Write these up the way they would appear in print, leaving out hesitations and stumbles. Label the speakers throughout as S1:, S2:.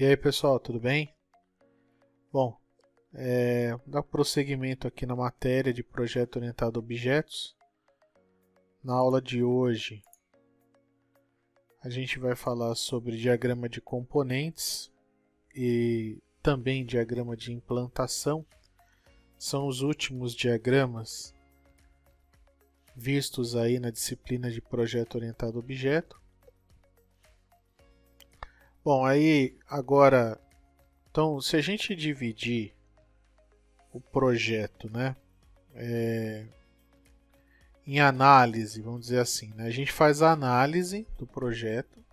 S1: E aí pessoal, tudo bem? Bom, dar prosseguimento aqui na matéria de projeto orientado a objetos. Na aula de hoje a gente vai falar sobre diagrama de componentes e também diagrama de implantação. São os últimos diagramas vistos aí na disciplina de projeto orientado a objeto. Bom, aí agora, então, se a gente dividir o projeto, né, em análise, vamos dizer assim, né, a gente faz a análise do projeto,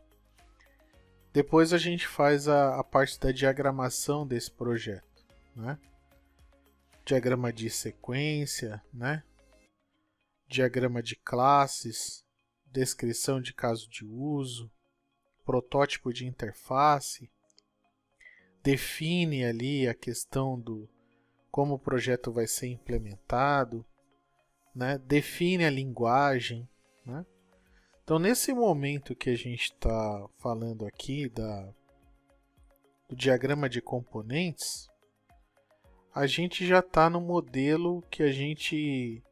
S1: depois a gente faz a parte da diagramação desse projeto, né, diagrama de sequência, né, diagrama de classes, descrição de caso de uso, protótipo de interface, define ali a questão do como o projeto vai ser implementado, né? Define a linguagem, né? Então, nesse momento que a gente está falando aqui do diagrama de componentes, a gente já está no modelo que a gente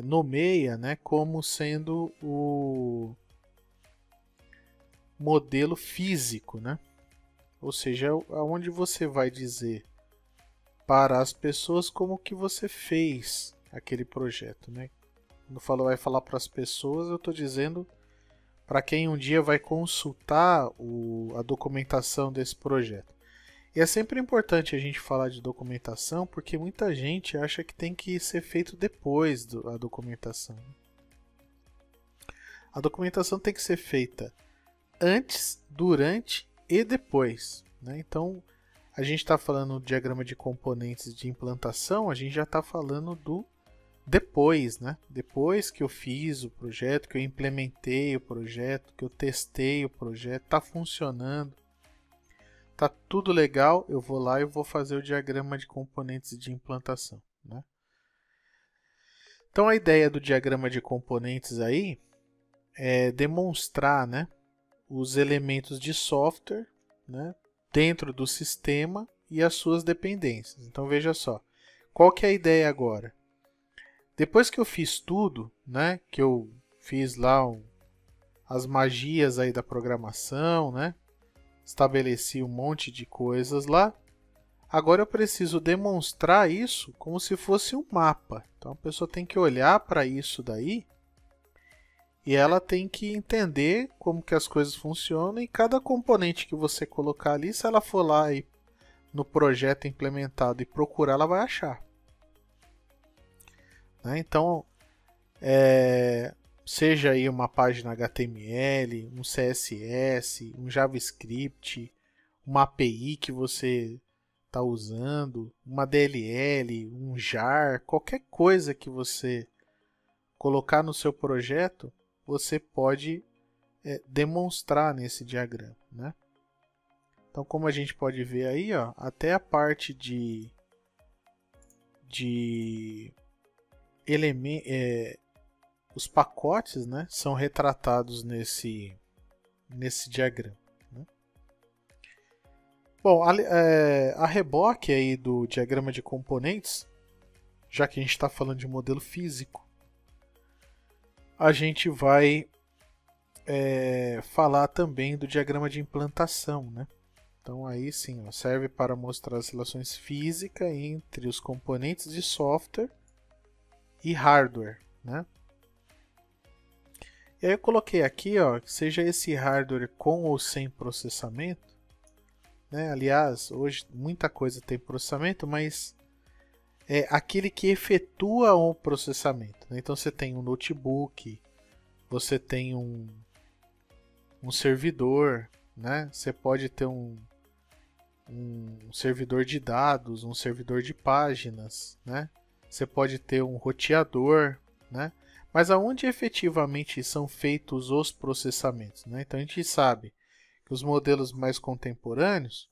S1: nomeia, né, como sendo o modelo físico, né? Ou seja, aonde você vai dizer para as pessoas como que você fez aquele projeto, né? Quando vai falar para as pessoas, eu estou dizendo para quem um dia vai consultar a documentação desse projeto. E é sempre importante a gente falar de documentação, porque muita gente acha que tem que ser feito depois da documentação. A documentação tem que ser feita antes, durante e depois, né? Então, a gente está falando do diagrama de componentes de implantação, a gente já está falando do depois, né? Depois que eu fiz o projeto, que eu implementei o projeto, que eu testei o projeto, está funcionando, está tudo legal, eu vou lá e vou fazer o diagrama de componentes de implantação, né? Então, a ideia do diagrama de componentes aí é demonstrar, né, os elementos de software, né, dentro do sistema e as suas dependências. Então veja só, qual que é a ideia agora? Depois que eu fiz tudo, né, que eu fiz lá as magias aí da programação, né, estabeleci um monte de coisas lá, agora eu preciso demonstrar isso como se fosse um mapa. Então a pessoa tem que olhar para isso daí e ela tem que entender como que as coisas funcionam e cada componente que você colocar ali, se ela for lá e no projeto implementado e procurar, ela vai achar. Né? Então, seja aí uma página HTML, um CSS, um JavaScript, uma API que você está usando, uma DLL, um jar, qualquer coisa que você colocar no seu projeto, você pode demonstrar nesse diagrama, né? Então, como a gente pode ver aí, ó, até a parte de os pacotes, né, são retratados nesse diagrama, né? Bom, a reboque aí do diagrama de componentes, já que a gente está falando de modelo físico, a gente vai falar também do diagrama de implantação, né? Então aí sim, ó, serve para mostrar as relações físicas entre os componentes de software e hardware, né? E aí eu coloquei aqui, ó, que seja esse hardware com ou sem processamento, né? Aliás, hoje muita coisa tem processamento, mas é aquele que efetua o processamento, né? Então você tem um notebook, você tem um servidor, né? Você pode ter um servidor de dados, um servidor de páginas, né? Você pode ter um roteador, né? Mas aonde efetivamente são feitos os processamentos, né? Então a gente sabe que os modelos mais contemporâneos,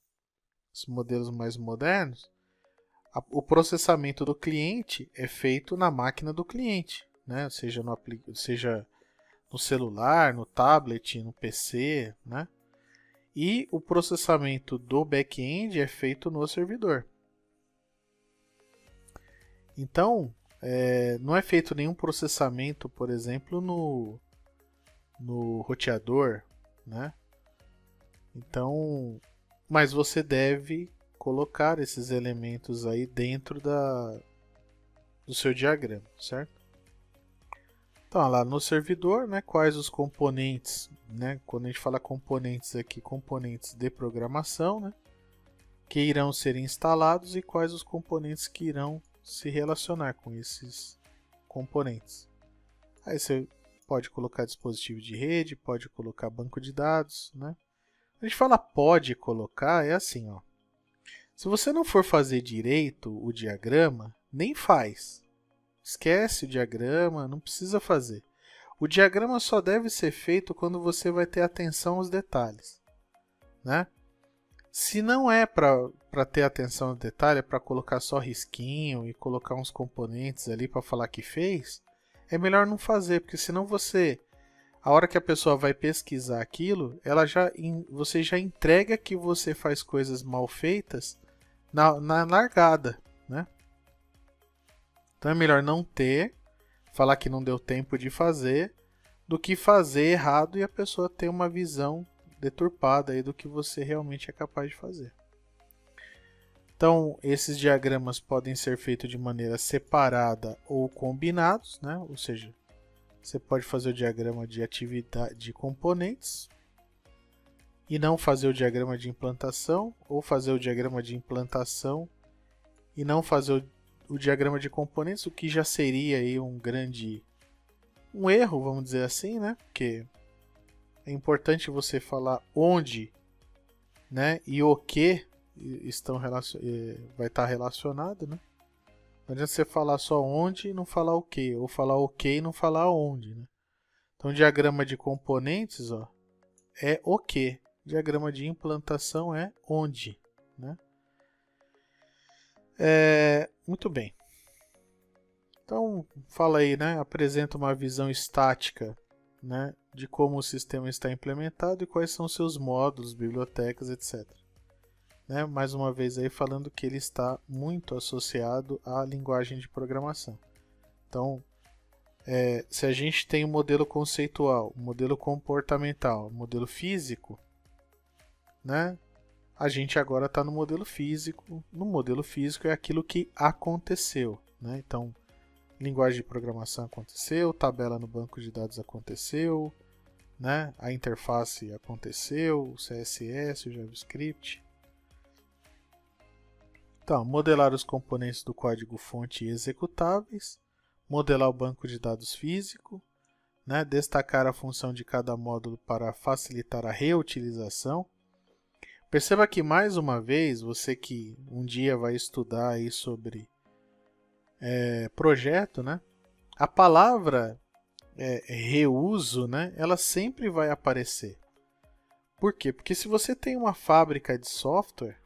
S1: os modelos mais modernos, o processamento do cliente é feito na máquina do cliente, né? Seja no celular, no tablet, no PC, né? e o processamento do back-end é feito no servidor. Então, não é feito nenhum processamento, por exemplo, no roteador, né? Então, mas você deve colocar esses elementos aí dentro do seu diagrama, certo? Então, lá no servidor, né, quais os componentes, né, quando a gente fala componentes aqui, componentes de programação, né, que irão ser instalados e quais os componentes que irão se relacionar com esses componentes. Aí você pode colocar dispositivo de rede, pode colocar banco de dados, né? A gente fala pode colocar, é assim, ó. Se você não for fazer direito o diagrama, nem faz. Esquece o diagrama, não precisa fazer. O diagrama só deve ser feito quando você vai ter atenção aos detalhes, né? Se não é para ter atenção ao detalhe, é para colocar só risquinho e colocar uns componentes ali para falar que fez, é melhor não fazer, porque senão a hora que a pessoa vai pesquisar aquilo, você já entrega que você faz coisas mal feitas na largada, né? Então é melhor não ter, falar que não deu tempo de fazer, do que fazer errado e a pessoa ter uma visão deturpada aí do que você realmente é capaz de fazer. Então, esses diagramas podem ser feitos de maneira separada ou combinados, né? Ou seja, você pode fazer o diagrama de atividade de componentes e não fazer o diagrama de implantação, ou fazer o diagrama de implantação e não fazer o diagrama de componentes, o que já seria aí um erro, vamos dizer assim, né? Porque é importante você falar onde, né, e o que vai estar relacionado, né? Não adianta você falar só onde e não falar o que, ou falar o que e não falar onde, né? Então, diagrama de componentes, ó, é o que. Diagrama de implantação é onde, né? Muito bem. Então, fala aí, né? Apresenta uma visão estática, né, de como o sistema está implementado e quais são seus módulos, bibliotecas, etc. Né? Mais uma vez aí falando que ele está muito associado à linguagem de programação. Então, se a gente tem um modelo conceitual, um modelo comportamental, um modelo físico, né? A gente agora está no modelo físico. No modelo físico é aquilo que aconteceu, né? Então, linguagem de programação aconteceu, tabela no banco de dados aconteceu, né? A interface aconteceu, o CSS, o JavaScript. Então, modelar os componentes do código-fonte executáveis, modelar o banco de dados físico, né? Destacar a função de cada módulo para facilitar a reutilização. Perceba que, mais uma vez, você que um dia vai estudar aí sobre projeto, né? A palavra reuso, né? Ela sempre vai aparecer. Por quê? Porque se você tem uma fábrica de software,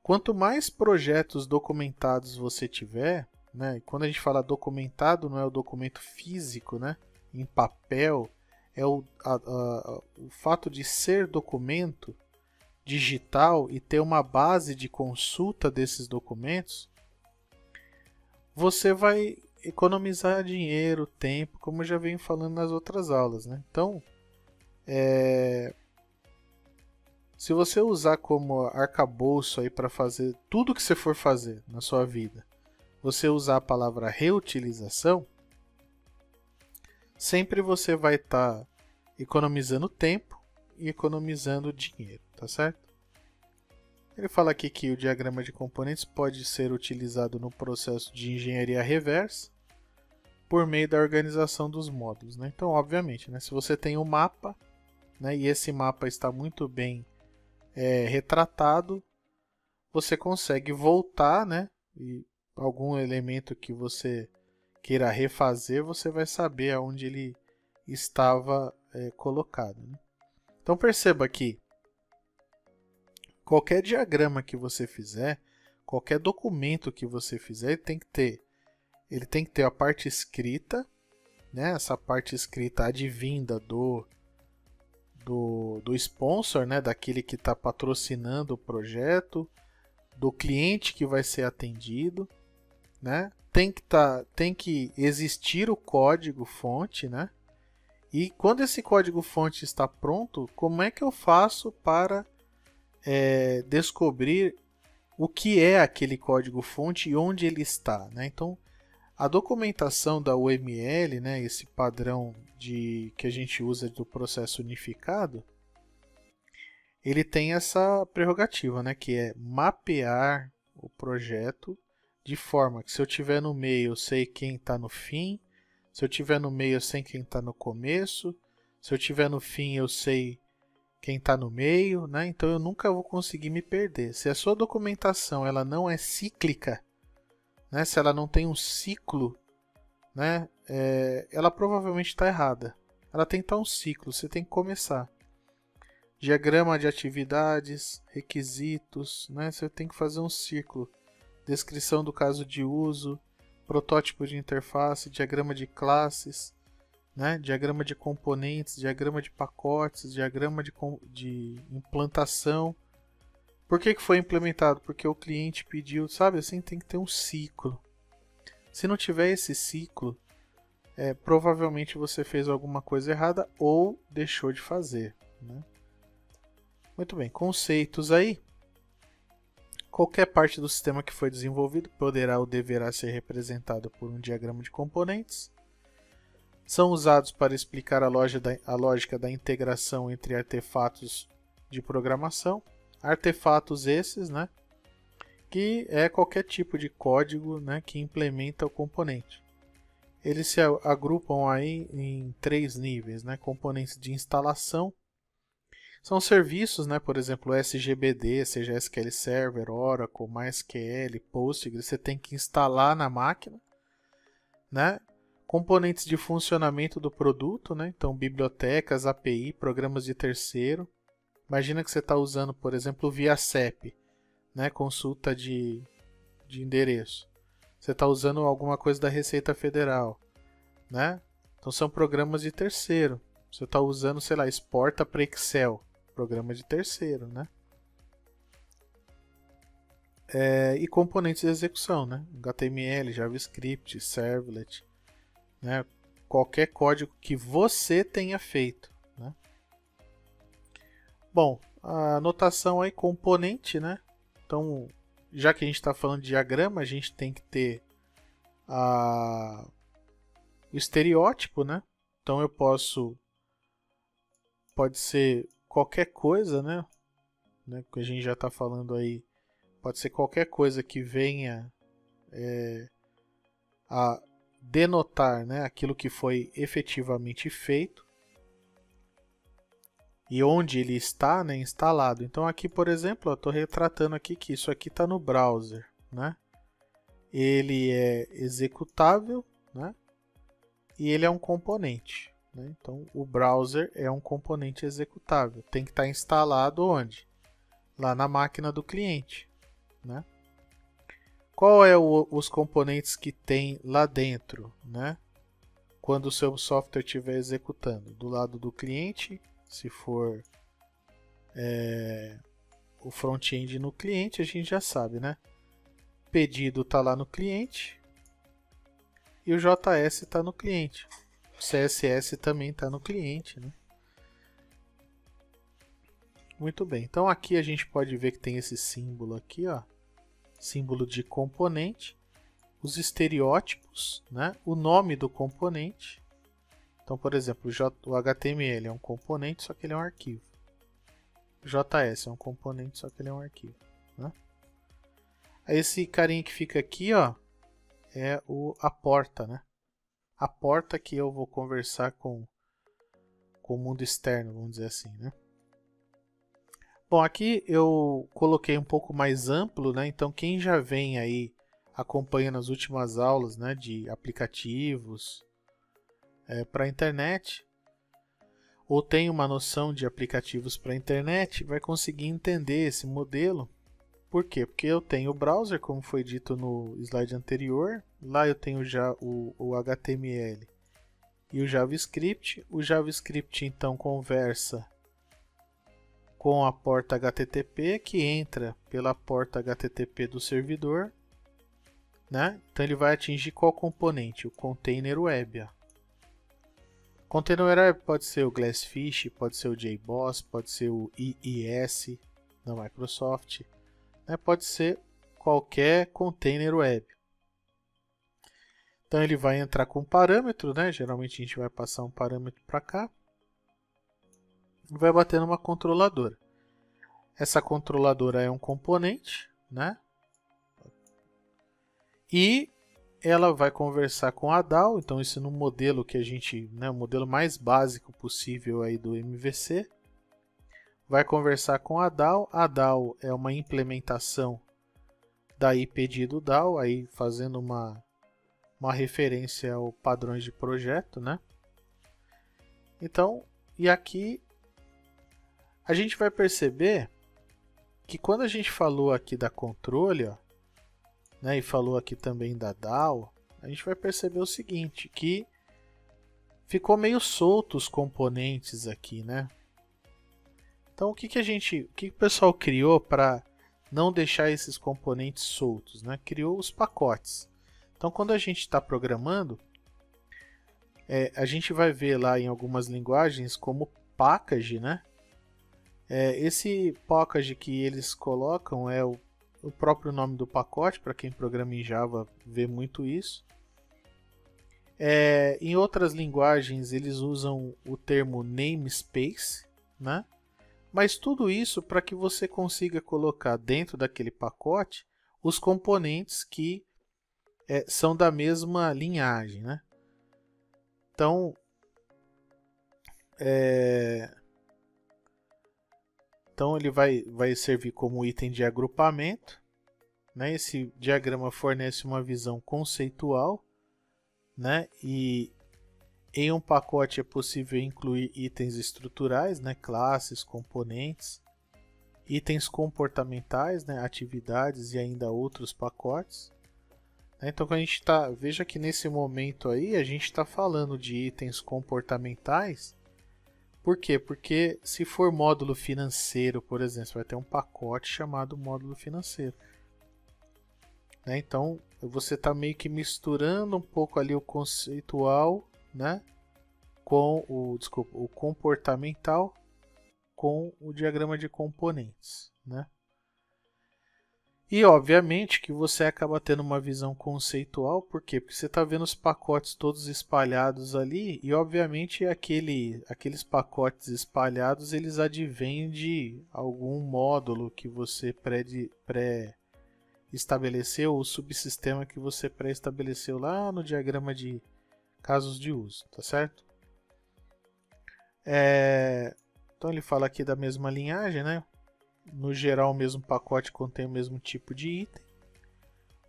S1: quanto mais projetos documentados você tiver, né? E quando a gente fala documentado, não é o documento físico, né? Em papel, é o fato de ser documento digital e ter uma base de consulta desses documentos, você vai economizar dinheiro, tempo, como eu já venho falando nas outras aulas, né? Então, se você usar como arcabouço aí para fazer tudo que você for fazer na sua vida, você usar a palavra reutilização, sempre você vai estar economizando tempo e economizando dinheiro, tá certo? Ele fala aqui que o diagrama de componentes pode ser utilizado no processo de engenharia reversa por meio da organização dos módulos, né? Então, obviamente, né, se você tem um mapa, né, e esse mapa está muito bem retratado, você consegue voltar, né, e algum elemento que você queira refazer, você vai saber aonde ele estava colocado, né? Então perceba que qualquer diagrama que você fizer, qualquer documento que você fizer, ele tem que ter a parte escrita, né? Essa parte escrita advinda do sponsor, né, daquele que está patrocinando o projeto, do cliente que vai ser atendido, né? Tem que existir o código fonte, né? E quando esse código fonte está pronto, como é que eu faço para descobrir o que é aquele código fonte e onde ele está, né? Então, a documentação da UML, né, esse padrão que a gente usa do processo unificado, ele tem essa prerrogativa, né, que é mapear o projeto de forma que se eu estiver no meio eu sei quem está no fim, se eu estiver no meio eu sei quem está no começo, se eu estiver no fim eu sei quem está no meio, né? Então eu nunca vou conseguir me perder. Se a sua documentação ela não é cíclica, né, se ela não tem um ciclo, né, ela provavelmente está errada. Ela tem que estar um ciclo, você tem que começar. Diagrama de atividades, requisitos, né, você tem que fazer um ciclo. Descrição do caso de uso, protótipo de interface, diagrama de classes, né, diagrama de componentes, diagrama de pacotes, diagrama de implantação. Por que foi implementado? Porque o cliente pediu, sabe assim, tem que ter um ciclo. Se não tiver esse ciclo, provavelmente você fez alguma coisa errada ou deixou de fazer, né? Muito bem, conceitos aí. Qualquer parte do sistema que foi desenvolvido poderá ou deverá ser representado por um diagrama de componentes. São usados para explicar a lógica da integração entre artefatos de programação. Artefatos esses, né, que é qualquer tipo de código, né, que implementa o componente. Eles se agrupam aí em 3 níveis, né, componentes de instalação. São serviços, né, por exemplo, SGBD, seja SQL Server, Oracle, MySQL, Postgres, você tem que instalar na máquina, né? Componentes de funcionamento do produto, né? Então bibliotecas, API, programas de terceiro. Imagina que você está usando, por exemplo, o ViaCep, né? Consulta de endereço. Você está usando alguma coisa da Receita Federal, né? Então são programas de terceiro. Você está usando, sei lá, exporta para Excel, programa de terceiro, né? E componentes de execução, né? HTML, JavaScript, Servlet, né? Qualquer código que você tenha feito, né? Bom, a notação aí, componente, né? Então, já que a gente está falando de diagrama, a gente tem que ter o estereótipo, né? Então pode ser qualquer coisa, né? Que a gente já está falando aí, pode ser qualquer coisa que venha a denotar, né, aquilo que foi efetivamente feito e onde ele está, né, instalado. Então aqui, por exemplo, eu estou retratando aqui que isso aqui está no browser, né? Ele é executável, né? E ele é um componente, né? Então o browser é um componente executável. Tem que estar instalado onde? Lá na máquina do cliente, né? Qual é os componentes que tem lá dentro, né? Quando o seu software estiver executando? Do lado do cliente, se for o front-end no cliente, a gente já sabe, né? Pedido está lá no cliente e o JS está no cliente. O CSS também está no cliente, né? Muito bem, então aqui a gente pode ver que tem esse símbolo aqui, ó, símbolo de componente, os estereótipos, né? O nome do componente. Então, por exemplo, o HTML é um componente, só que ele é um arquivo. O JS é um componente, só que ele é um arquivo, né? Aí esse carinha que fica aqui, ó, é a porta, né? A porta que eu vou conversar com o mundo externo, vamos dizer assim, né? Bom, aqui eu coloquei um pouco mais amplo, né? Então quem já vem aí acompanhando as últimas aulas, né, de aplicativos para a internet, ou tem uma noção de aplicativos para a internet, vai conseguir entender esse modelo. Por quê? Porque eu tenho o browser, como foi dito no slide anterior, lá eu tenho já o HTML e o JavaScript. O JavaScript então conversa com a porta HTTP que entra pela porta HTTP do servidor, né? Então ele vai atingir qual componente? O Container Web. Ó. Container Web pode ser o Glassfish, pode ser o JBoss, pode ser o IIS da Microsoft, né? Pode ser qualquer Container Web. Então ele vai entrar com um parâmetro, né? Geralmente a gente vai passar um parâmetro para cá. E vai bater numa controladora. Essa controladora é um componente, né? E ela vai conversar com a DAO. Então isso no modelo que a gente, né, o modelo mais básico possível aí do MVC. Vai conversar com a DAO. A DAO é uma implementação da pedido DAO, aí fazendo uma referência ao padrões de projeto, né? Então, e aqui a gente vai perceber que quando a gente falou aqui da controle, ó, né, e falou aqui também da DAO, a gente vai perceber o seguinte, que ficou meio solto os componentes aqui, né? Então o que o pessoal criou para não deixar esses componentes soltos, né? Criou os pacotes. Então, quando a gente está programando, a gente vai ver lá em algumas linguagens como package, né? Esse package que eles colocam é o próprio nome do pacote, para quem programa em Java vê muito isso. Em outras linguagens eles usam o termo namespace, né? Mas tudo isso para que você consiga colocar dentro daquele pacote os componentes que são da mesma linhagem, né? Então, ele vai servir como item de agrupamento, né? Esse diagrama fornece uma visão conceitual, né? E em um pacote é possível incluir itens estruturais, né? Classes, componentes, itens comportamentais, né? Atividades e ainda outros pacotes. Então, quando a gente veja que nesse momento aí a gente está falando de itens comportamentais. Por quê? Porque se for módulo financeiro, por exemplo, você vai ter um pacote chamado módulo financeiro. Então, você está meio que misturando um pouco ali o conceitual, né, com o comportamental com o diagrama de componentes, né? E obviamente que você acaba tendo uma visão conceitual, por quê? Porque você está vendo os pacotes todos espalhados ali e obviamente aqueles pacotes espalhados eles advêm de algum módulo que você pré-estabeleceu, ou subsistema que você pré-estabeleceu lá no diagrama de casos de uso, tá certo? Então ele fala aqui da mesma linhagem, né? No geral, o mesmo pacote contém o mesmo tipo de item.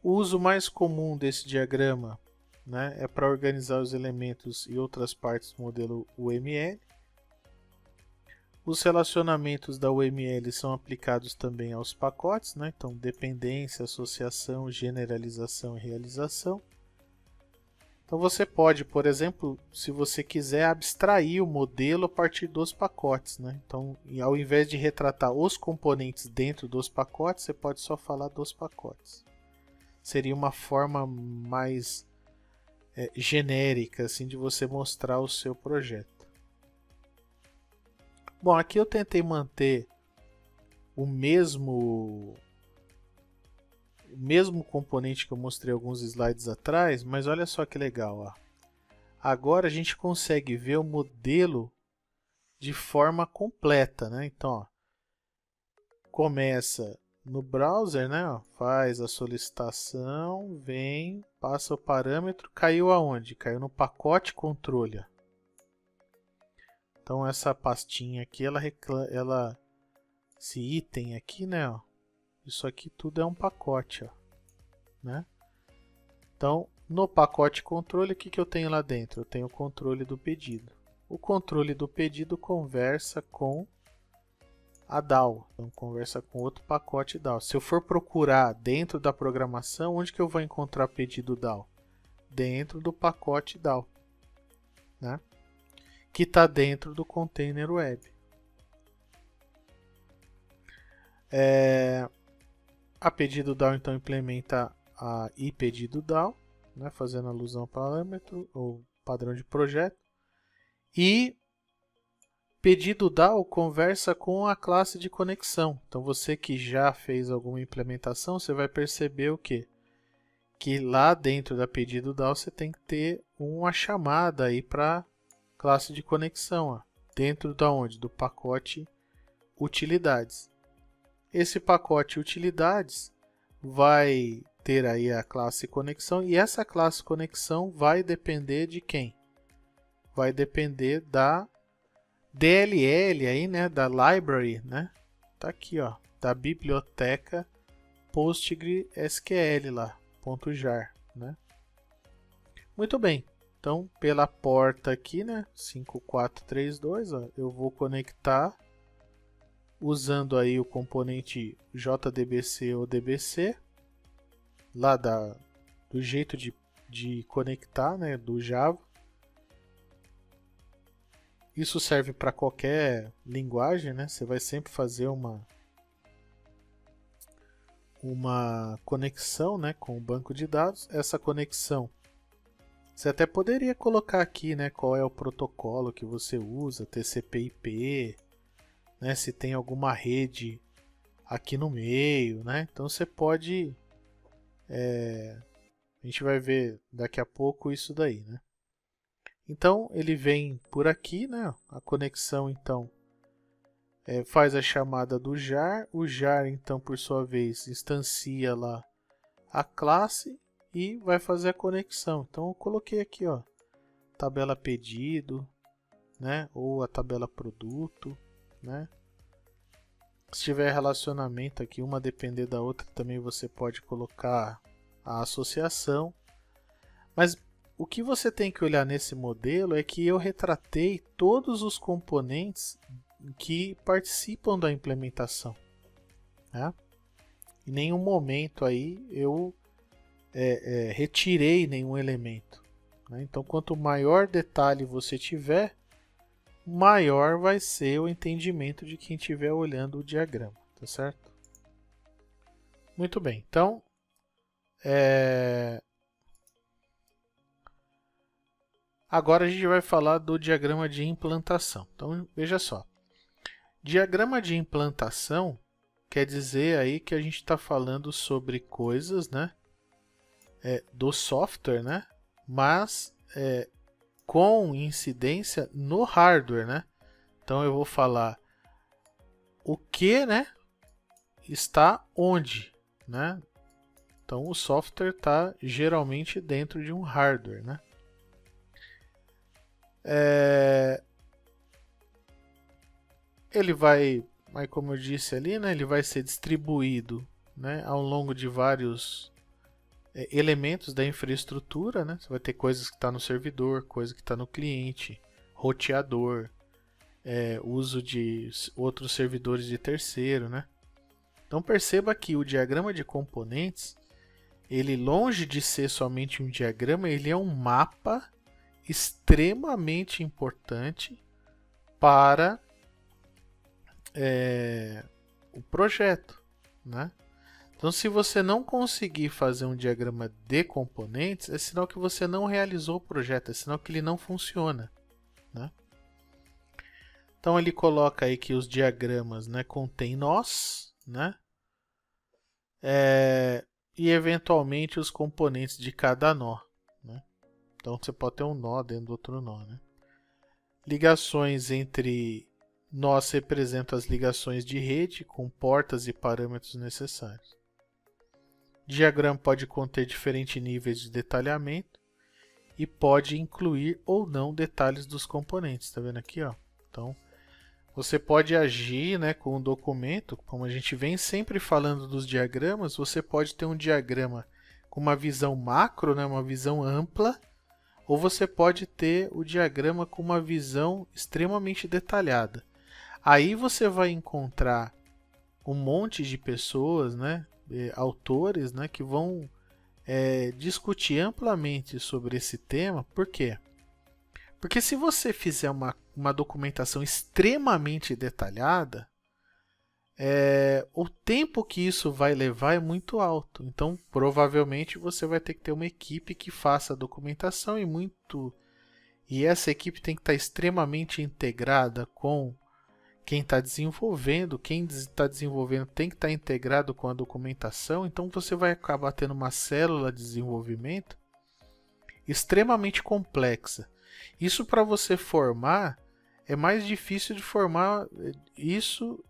S1: O uso mais comum desse diagrama, né, é para organizar os elementos e outras partes do modelo UML. Os relacionamentos da UML são aplicados também aos pacotes, né? Então, dependência, associação, generalização e realização. Então você pode, por exemplo, se você quiser abstrair o modelo a partir dos pacotes, né? Então, ao invés de retratar os componentes dentro dos pacotes, você pode só falar dos pacotes. Seria uma forma mais genérica assim, de você mostrar o seu projeto. Bom, aqui eu tentei manter o mesmo componente que eu mostrei alguns slides atrás, mas olha só que legal, ó. Agora a gente consegue ver o modelo de forma completa, né? Então, ó, começa no browser, né? Ó, faz a solicitação, vem, passa o parâmetro, caiu aonde? Caiu no pacote controle. Ó. Então essa pastinha aqui, esse item aqui, né? Ó, isso aqui tudo é um pacote, ó, né? Então, no pacote controle, o que eu tenho lá dentro? Eu tenho o controle do pedido. O controle do pedido conversa com a DAO, então conversa com outro pacote DAO. Se eu for procurar dentro da programação, onde que eu vou encontrar pedido DAO? Dentro do pacote DAO, né? Que está dentro do Container Web. A pedido DAO então implementa a iPedido DAO, né, fazendo alusão ao parâmetro ou padrão de projeto. E pedido DAO conversa com a classe de conexão. Então você que já fez alguma implementação, você vai perceber o quê? Que lá dentro da pedido DAO você tem que ter uma chamada aí para classe de conexão, ó, dentro da onde? Do pacote utilidades. Esse pacote utilidades vai ter aí a classe conexão e essa classe conexão vai depender de quem? Vai depender da DLL aí, né, da library, né? Tá aqui, ó, da biblioteca PostgreSQL lá, .jar, né? Muito bem. Então, pela porta aqui, né, 5432, ó, eu vou conectar usando aí o componente JDBC ou DBC, lá do jeito de conectar, né, do Java. Isso serve para qualquer linguagem, né? Você vai sempre fazer uma conexão, né, com o banco de dados. Essa conexão, você até poderia colocar aqui, né, qual é o protocolo que você usa, TCP/IP, né, se tem alguma rede aqui no meio, né? Então você pode, a gente vai ver daqui a pouco isso daí, né? Então ele vem por aqui, né? A conexão então faz a chamada do jar, o jar então por sua vez instancia lá a classe e vai fazer a conexão. Então eu coloquei aqui, ó, tabela pedido, né? Ou a tabela produto, né? Se tiver relacionamento aqui, uma depender da outra, também você pode colocar a associação. Mas o que você tem que olhar nesse modelo é que eu retratei todos os componentes que participam da implementação, né? Em nenhum momento aí eu retirei nenhum elemento, né? Então, quanto maior detalhe você tiver, maior vai ser o entendimento de quem estiver olhando o diagrama, tá certo? Muito bem, então agora a gente vai falar do diagrama de implantação. Então veja só, diagrama de implantação quer dizer aí que a gente está falando sobre coisas, né, do software, né, mas com incidência no hardware, né? Então eu vou falar o que, né, está onde, né? Então o software está geralmente dentro de um hardware, né? Ele vai, como eu disse ali, né, ele vai ser distribuído, né, ao longo de vários elementos da infraestrutura, né? Você vai ter coisas que estão no servidor, coisa que está no cliente, roteador, uso de outros servidores de terceiro, né? Então perceba que o diagrama de componentes, ele longe de ser somente um diagrama, ele é um mapa extremamente importante para o projeto, né? Então, se você não conseguir fazer um diagrama de componentes, é sinal que você não realizou o projeto, é sinal que ele não funciona, né? Então, ele coloca aí que os diagramas, né, contêm nós, né? E, eventualmente, os componentes de cada nó, né? Então, você pode ter um nó dentro do outro nó, né? Ligações entre nós representam as ligações de rede com portas e parâmetros necessários. Diagrama pode conter diferentes níveis de detalhamento e pode incluir ou não detalhes dos componentes. Tá vendo aqui, ó? Então, você pode agir, né, com um documento, como a gente vem sempre falando dos diagramas, você pode ter um diagrama com uma visão macro, né, uma visão ampla, ou você pode ter o diagrama com uma visão extremamente detalhada. Aí você vai encontrar um monte de pessoas, né, autores, né, que vão discutir amplamente sobre esse tema. Por quê? Porque se você fizer uma documentação extremamente detalhada, o tempo que isso vai levar é muito alto. Então, provavelmente você vai ter que ter uma equipe que faça a documentação e essa equipe tem que estar extremamente integrada com quem está desenvolvendo. Quem está desenvolvendo tem que estar integrado com a documentação. Então, você vai acabar tendo uma célula de desenvolvimento extremamente complexa. Isso para você formar é mais difícil de formar isso.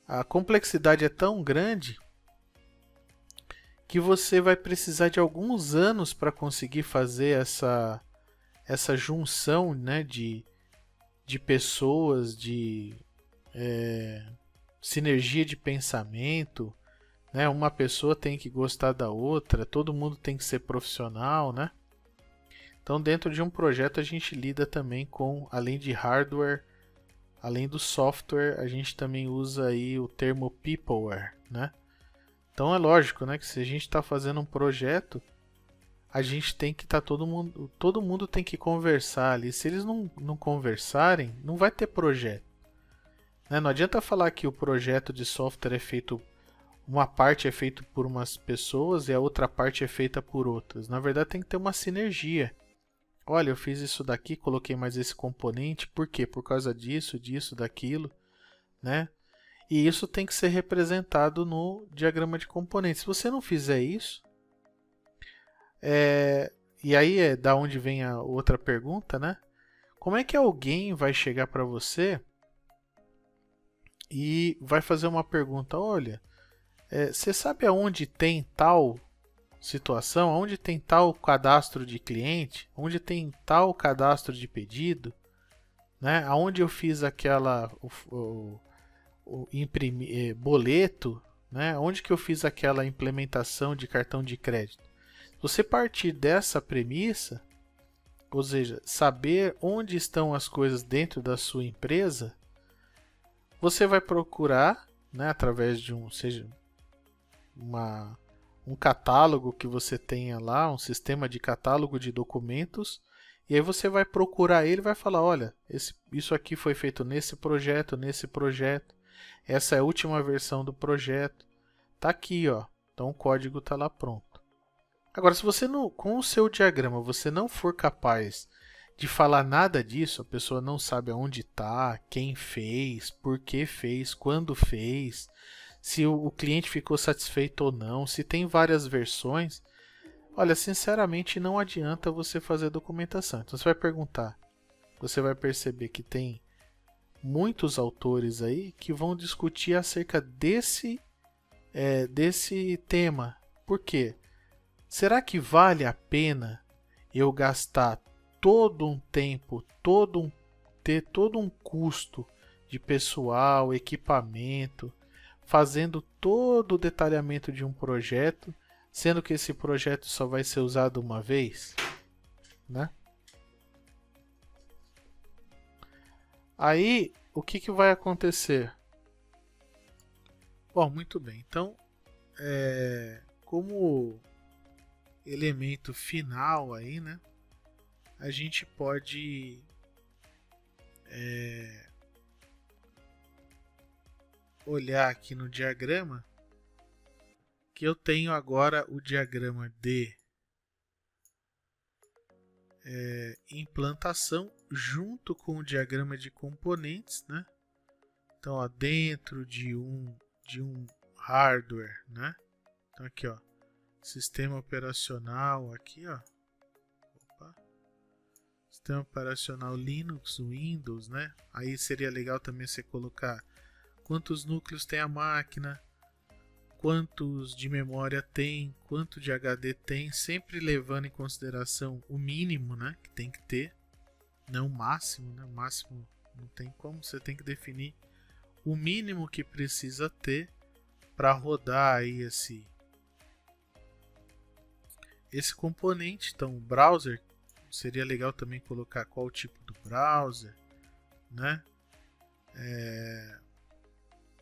S1: A complexidade é tão grande que você vai precisar de alguns anos para conseguir fazer essa junção, né, de pessoas, de sinergia de pensamento, né? Uma pessoa tem que gostar da outra, todo mundo tem que ser profissional, né? Então, dentro de um projeto a gente lida também com, além de hardware, além do software, a gente também usa aí o termo peopleware, né? Então é lógico, né, que se a gente está fazendo um projeto, a gente tem que estar todo mundo tem que conversar ali. Se eles não conversarem, não vai ter projeto, né? Não adianta falar que o projeto de software é feito, uma parte é feita por umas pessoas e a outra parte é feita por outras. Na verdade tem que ter uma sinergia. Olha, eu fiz isso daqui, coloquei mais esse componente, por quê? Por causa disso, daquilo, né? E isso tem que ser representado no diagrama de componentes. Se você não fizer isso, e aí é da onde vem a outra pergunta, né? Como é que alguém vai chegar para você e vai fazer uma pergunta? Olha, você sabe aonde tem tal situação? Onde tem tal cadastro de cliente? Onde tem tal cadastro de pedido? Né? Aonde eu fiz aquela boleto? Né? Onde que eu fiz aquela implementação de cartão de crédito? Se você partir dessa premissa, ou seja, saber onde estão as coisas dentro da sua empresa, você vai procurar, né, através de um catálogo que você tenha lá, um sistema de catálogo de documentos, e aí você vai procurar ele e vai falar, olha, isso aqui foi feito nesse projeto, essa é a última versão do projeto, tá aqui, ó. Então o código tá lá pronto. Agora, se você não, com o seu diagrama, você não for capaz de falar nada disso, a pessoa não sabe aonde está, quem fez, por que fez, quando fez, se o cliente ficou satisfeito ou não, se tem várias versões, olha, sinceramente não adianta você fazer documentação. Então você vai perguntar, você vai perceber que tem muitos autores aí que vão discutir acerca desse tema. Por quê? Será que vale a pena eu gastar todo um tempo, ter todo um custo de pessoal, equipamento, fazendo todo o detalhamento de um projeto, sendo que esse projeto só vai ser usado uma vez, né? Aí, o que vai acontecer? Bom, muito bem. Então, como elemento final aí, né? A gente pode olhar aqui no diagrama que eu tenho agora o diagrama de implantação junto com o diagrama de componentes, né? Então, ó, dentro de um hardware, né? Então aqui, ó, sistema operacional aqui, ó. Opa. Sistema operacional Linux, Windows, né? Aí seria legal também você colocar quantos núcleos tem a máquina, quantos de memória tem, quanto de HD tem, sempre levando em consideração o mínimo, né, que tem que ter, não o máximo, né? O máximo não tem como, você tem que definir o mínimo que precisa ter para rodar aí esse componente. Então, o browser, seria legal também colocar qual o tipo do browser, né?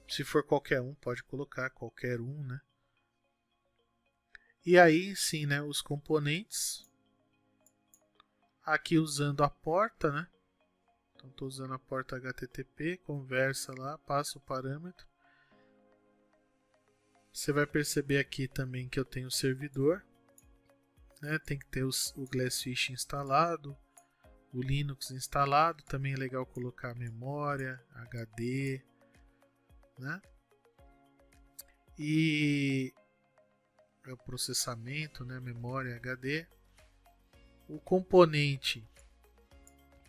S1: Se for qualquer um, pode colocar qualquer um, né? E aí sim, né, os componentes. Aqui usando a porta, né? Então estou usando a porta HTTP, conversa lá, passa o parâmetro. Você vai perceber aqui também que eu tenho o servidor, né? Tem que ter o Glassfish instalado, o Linux instalado. Também é legal colocar memória, HD, né? E o processamento, né? Memória, HD. O componente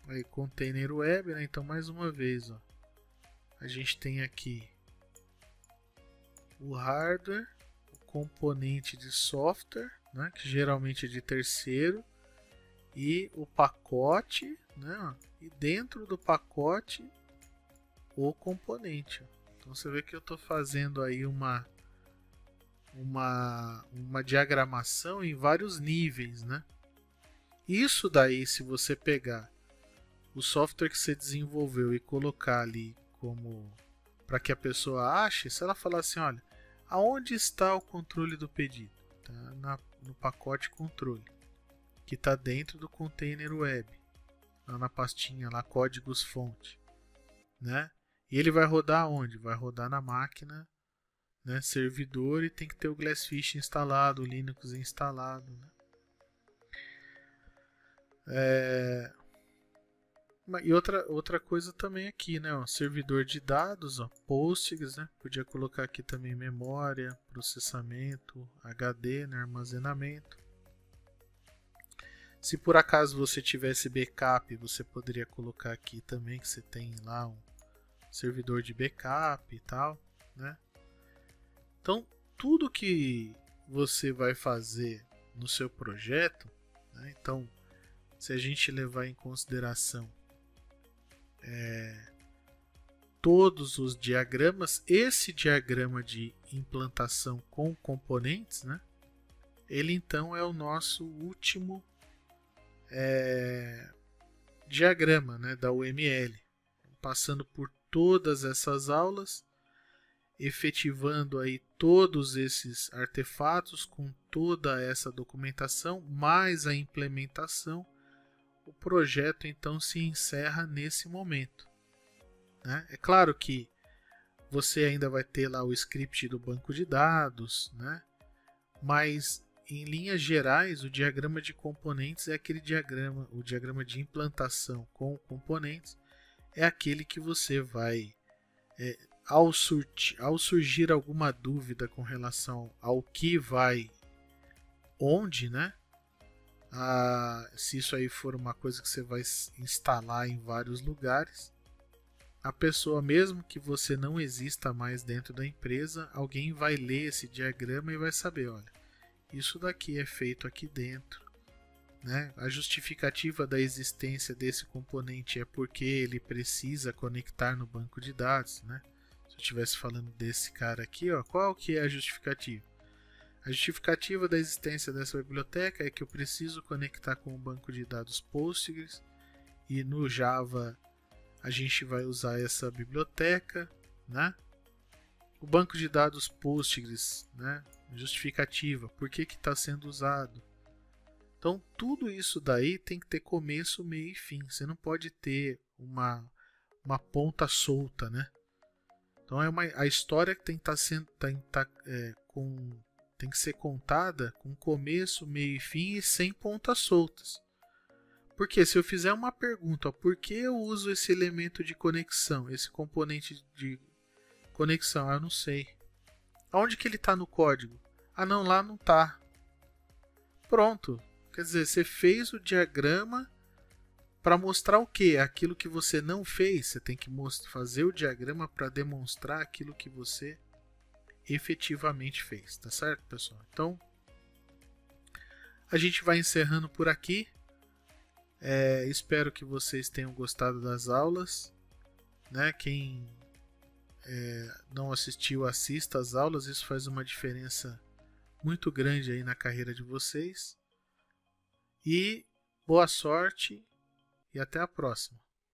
S1: aí, container web, né? Então mais uma vez, ó, a gente tem aqui o hardware, o componente de software, né? Que geralmente é de terceiro, e o pacote, né? E dentro do pacote o componente. Então você vê que eu estou fazendo aí uma diagramação em vários níveis, né? Isso daí, se você pegar o software que você desenvolveu e colocar ali como para que a pessoa ache, se ela falar assim, olha, aonde está o controle do pedido? Tá no pacote controle, que está dentro do container web, lá na pastinha lá, códigos fonte, né? E ele vai rodar onde? Vai rodar na máquina, né, servidor, e tem que ter o Glassfish instalado, o Linux instalado, né? E outra coisa também aqui, né, ó, servidor de dados, ó, Postgres, né? Podia colocar aqui também memória, processamento, HD, né, armazenamento. Se por acaso você tivesse backup, você poderia colocar aqui também que você tem lá um servidor de backup e tal, né? Então, tudo que você vai fazer no seu projeto, né? Então, se a gente levar em consideração todos os diagramas, esse diagrama de implantação com componentes, né? Ele então é o nosso último diagrama, né, da UML, passando por todas essas aulas, efetivando aí todos esses artefatos com toda essa documentação, mais a implementação. O projeto então se encerra nesse momento, né? É claro que você ainda vai ter lá o script do banco de dados, né? Mas em linhas gerais o diagrama de componentes é aquele diagrama, o diagrama de implantação com componentes é aquele que você vai, ao surgir alguma dúvida com relação ao que vai onde, né? Se isso aí for uma coisa que você vai instalar em vários lugares, a pessoa, mesmo que você não exista mais dentro da empresa, alguém vai ler esse diagrama e vai saber, olha, isso daqui é feito aqui dentro, né? A justificativa da existência desse componente é porque ele precisa conectar no banco de dados, né? Se eu estivesse falando desse cara aqui, ó, qual que é a justificativa? A justificativa da existência dessa biblioteca é que eu preciso conectar com o banco de dados Postgres, e no Java a gente vai usar essa biblioteca, né? O banco de dados Postgres, né? Justificativa, por que está sendo usado? Então tudo isso daí tem que ter começo, meio e fim. Você não pode ter uma ponta solta, né? Então a história que tem que ser contada com começo, meio e fim e sem pontas soltas. Porque se eu fizer uma pergunta, ó, por que eu uso esse elemento de conexão, esse componente de conexão? Eu não sei. Aonde que ele está no código? Ah não, lá não está. Pronto. Quer dizer, você fez o diagrama para mostrar o quê? Aquilo que você não fez. Você tem que fazer o diagrama para demonstrar aquilo que você efetivamente fez, tá certo, pessoal? Então a gente vai encerrando por aqui. Espero que vocês tenham gostado das aulas, né? Quem não assistiu, assista às aulas, isso faz uma diferença muito grande aí na carreira de vocês. E boa sorte e até a próxima.